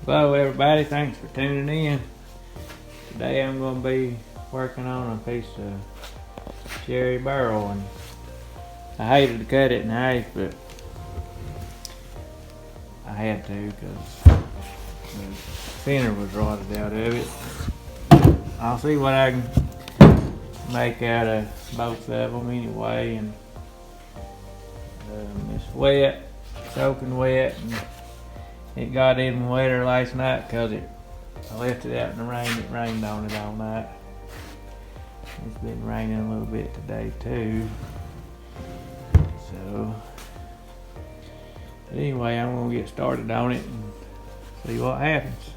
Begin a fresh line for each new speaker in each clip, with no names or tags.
Hello everybody, thanks for tuning in. Today I'm going to be working on a piece of cherry Burl, and I hated to cut it in half, but I had to because the center was rotted out of it. I'll see what I can make out of both of them anyway, and it's wet, soaking wet, and it got even wetter last night because I left it out in the rain. It rained on it all night. It's been raining a little bit today too. So, but anyway, I'm gonna get started on it and see what happens.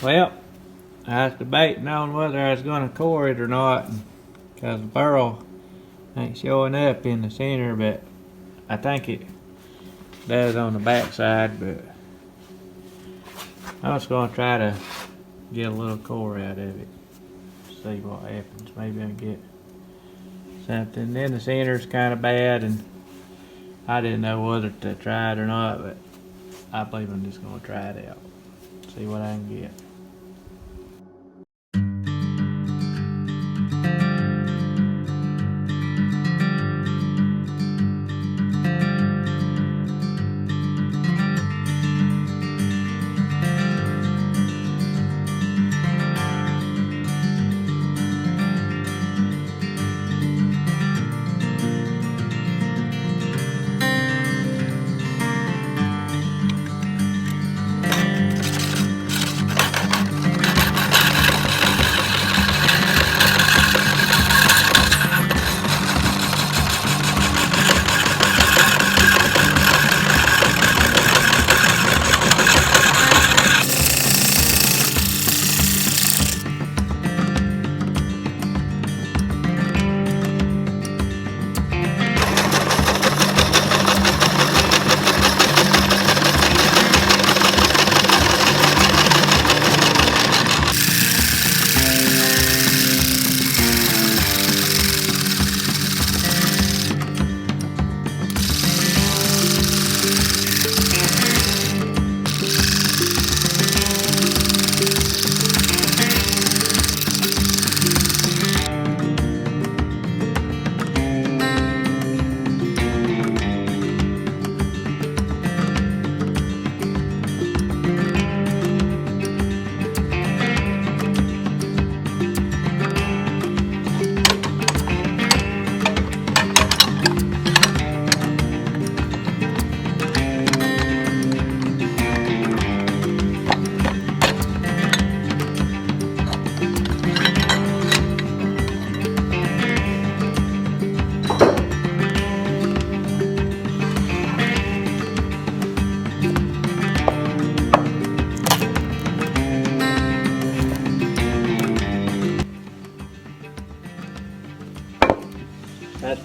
Well, I was debating on whether I was going to core it or not, because the burl ain't showing up in the center, but I think it does on the back side. But I was going to try to get a little core out of it, see what happens. Maybe I can get something. Then the center's kind of bad, and I didn't know whether to try it or not, but I believe I'm just going to try it out, see what I can get.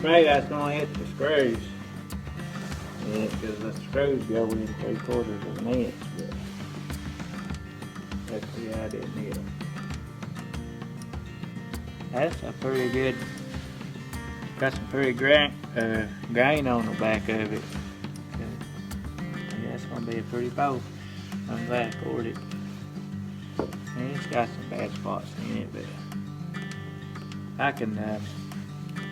afraid I was gonna hit the screws. Yeah, because the screws go in 3/4 of an inch, but luckily I didn't hit them. That's a pretty good, got some pretty grain on the back of it. Yeah, that's gonna be a pretty bow. I'm glad I poured it. And it's got some bad spots in it, but I can,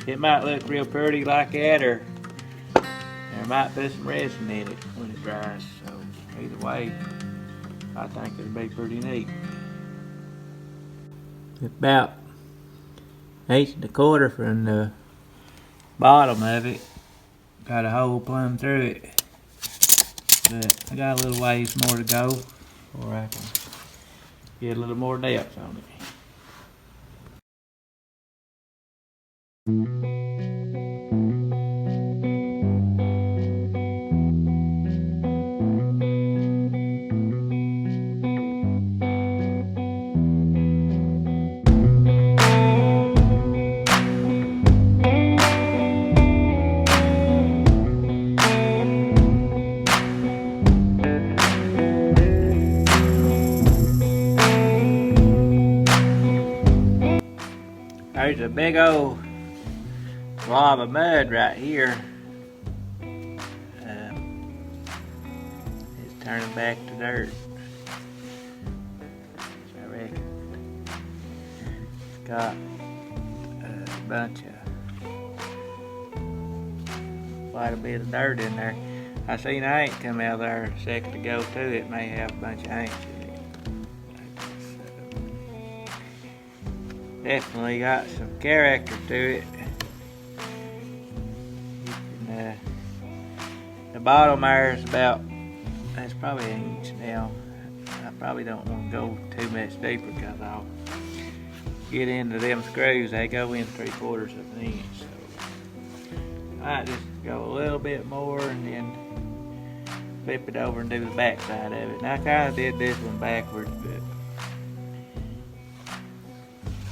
it might look real pretty like that, or there might be some resin in it when it dries, so either way, I think it'll be pretty neat. About 1 1/4 from the bottom of it, got a hole plumb through it, but I got a little ways more to go before I can get a little more depth on it. There's a big old blob of mud right here. It's turning back to dirt. So I reckon it's got a bunch of, quite a bit of dirt in there. I seen an ant come out there a second ago too. It may have a bunch of ants in it. Definitely got some character to it. The bottom there is about, that's probably 1 inch now. I probably don't want to go too much deeper because I'll get into them screws. They go in 3/4 of an inch. So I might just go a little bit more and then flip it over and do the back side of it. And I kind of did this one backwards, but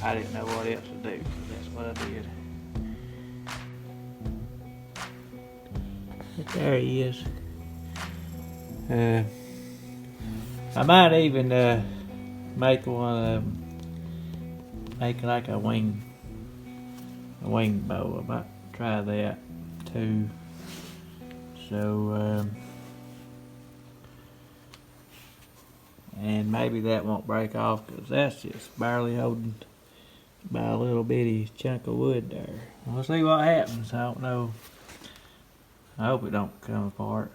I didn't know what else to do, so that's what I did. But there he is. I might even make one of them, make like a wing bow. I might try that too. So and maybe that won't break off because that's just barely holding by a little bitty chunk of wood there. We'll see what happens. I don't know. I hope it don't come apart.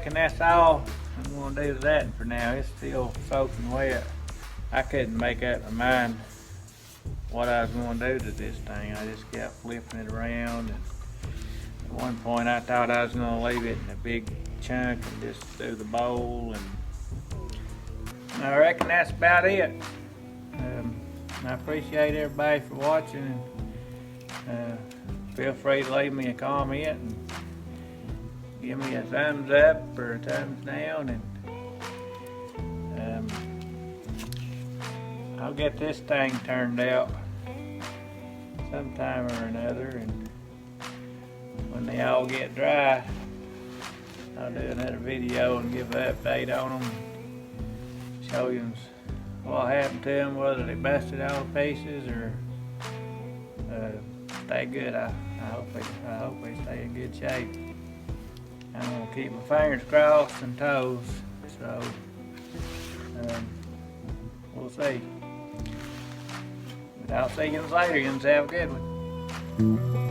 reckon that's all I'm going to do to that for now. It's still soaking wet. I couldn't make up my mind what I was going to do to this thing. I just kept flipping it around. And at one point I thought I was going to leave it in a big chunk and just do the bowl. And I reckon that's about it. I appreciate everybody for watching. And, feel free to leave me a comment and give me a thumbs up or a thumbs down, and I'll get this thing turned out sometime or another, and when they all get dry I'll do another video and give an update on them, show you what happened to them, whether they busted all to pieces or stay good. I hope they stay in good shape. I'm gonna keep my fingers crossed and toes, so we'll see. But I'll see you later. You have a good one.